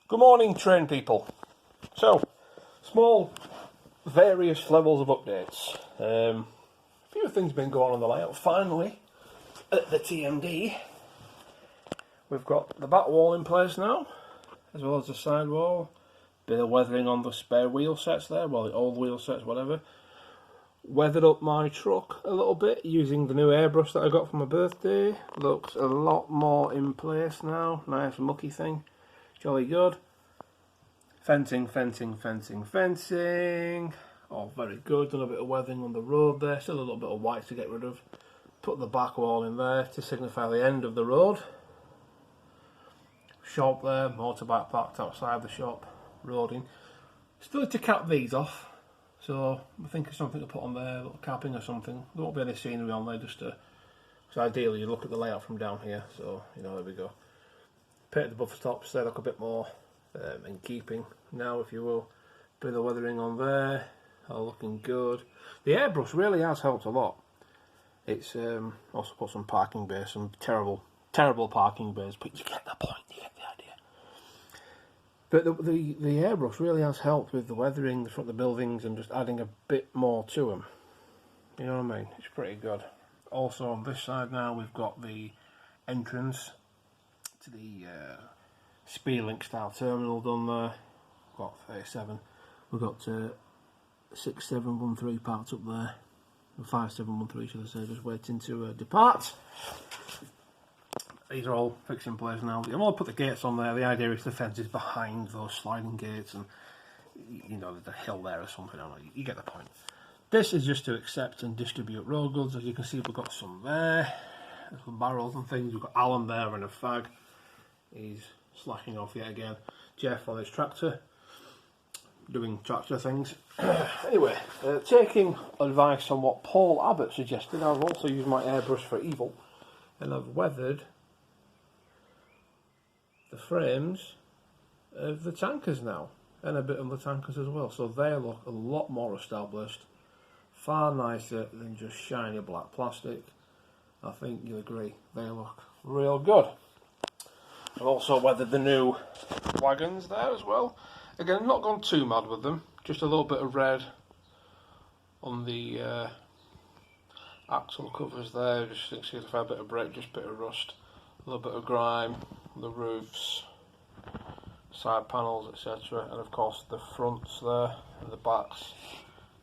Good morning, train people. So, small, various levels of updates. A few things been going on the layout. Finally, at the TMD, we've got the back wall in place now, as well as the side wall. Bit of weathering on the spare wheel sets there, well, the old wheel sets, whatever. Weathered up my truck a little bit using the new airbrush that I got for my birthday. Looks a lot more in place now. Nice mucky thing. Jolly good. Fencing. Oh, very good. Done a bit of weathering on the road there. Still a little bit of white to get rid of. Put the back wall in there to signify the end of the road. Shop there. Motorbike parked outside the shop. Roading. Still need to cap these off. So I think of something to put on there. A little capping or something. There won't be any scenery on there just to... So ideally you look at the layout from down here. So, you know, there we go. Paint the buffer stops. They look a bit more... in keeping now, if you will. Bit of weathering on there, all looking good. The airbrush really has helped a lot. It's also put some parking bays, some terrible parking bays, but you get the point, you get the idea. But the airbrush really has helped with the weathering, the front of the buildings, and just adding a bit more to them. You know what I mean? It's pretty good. Also on this side now, we've got the entrance to the Speedlink style terminal done there. Got 37. We've got 6713 parked up there. 5713 should I say, just waiting to depart. These are all fixed in place now. I'm going to put the gates on there. The idea is the fence is behind those sliding gates, and you know there's a hill there or something. I don't know. You get the point. This is just to accept and distribute road goods. As you can see, we've got some there, little barrels and things. We've got Alan there and a fag. He's slacking off yet again. Jeff on his tractor, doing tractor things. Anyway, taking advice on what Paul Abbott suggested, I've also used my airbrush for evil, and I've weathered the frames of the tankers now, and a bit on the tankers as well, so they look a lot more established, far nicer than just shiny black plastic. I think you'll agree, they look real good. I've also weathered the new wagons there as well. Again, not gone too mad with them. Just a little bit of red on the axle covers there. Just think if I had a bit of break, just a bit of rust. A little bit of grime on the roofs, side panels, etc. And of course the fronts there and the backs.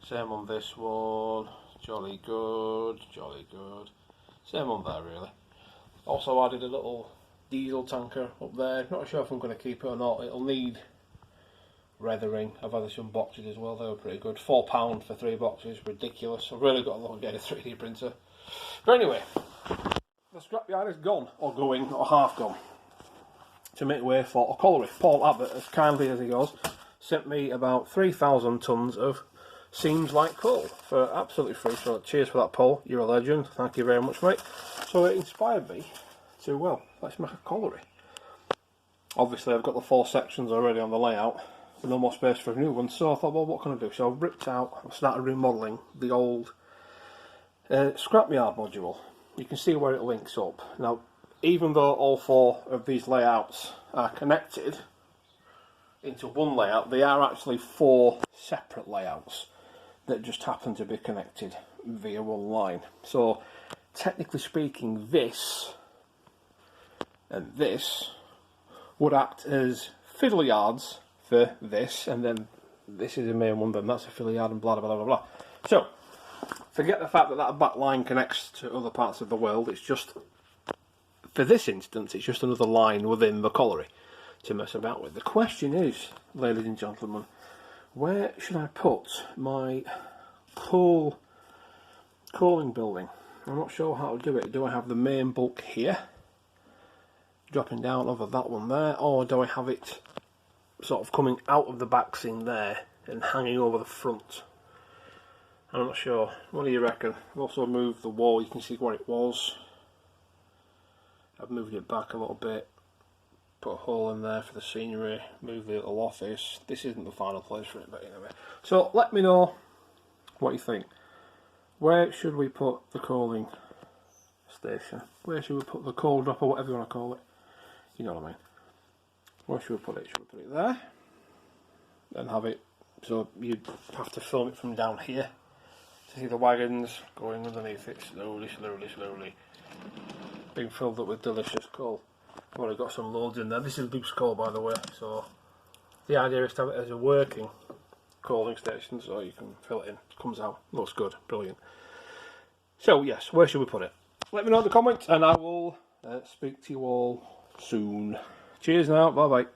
Same on this one. Jolly good. Same on there really. Also added a little diesel tanker up there. Not sure if I'm going to keep it or not. It'll need weathering. I've had some boxes as well. They were pretty good. £4 for 3 boxes. Ridiculous. I've really got to look at getting a 3D printer. But anyway, the scrapyard is gone, or going, or half gone, to make way for a colliery. Paul Abbott, as kindly as he goes, sent me about 3,000 tonnes of seams like coal for absolutely free. So cheers for that, Paul. You're a legend. Thank you very much, mate. So it inspired me to, well, let's make a colliery. Obviously I've got the 4 sections already on the layout, but no more space for a new one, so I thought, well, what can I do? So I've ripped out, I've started remodelling the old scrapyard module. You can see where it links up. Now, even though all 4 of these layouts are connected into one layout, they are actually 4 separate layouts that just happen to be connected via one line. So technically speaking, this and this would act as fiddle yards for this, and then this is the main one, then that's a fiddle yard, and blah blah blah blah. So forget the fact that that back line connects to other parts of the world. It's just, for this instance, it's just another line within the colliery to mess about with. The question is, ladies and gentlemen, where should I put my coaling building? I'm not sure how to do it. Do I have the main bulk here, dropping down over that one there, or do I have it sort of coming out of the back seam there and hanging over the front? I'm not sure. What do you reckon? I've also moved the wall. You can see where it was. I've moved it back a little bit, put a hole in there for the scenery, moved the little office. This isn't the final place for it, but anyway. So let me know what you think. Where should we put the coaling station? Where should we put the coal drop, or whatever you want to call it? You know what I mean. Where should we put it? Should we put it there? And have it, so you'd have to film it from down here to see the wagons going underneath it slowly, slowly, slowly. Being filled up with delicious coal. I've already got some loads in there. This is loose coal, by the way, so the idea is to have it as a working coaling station so you can fill it in. Comes out, looks good, brilliant. So yes, where should we put it? Let me know in the comments and I will speak to you all soon. Cheers now, bye bye.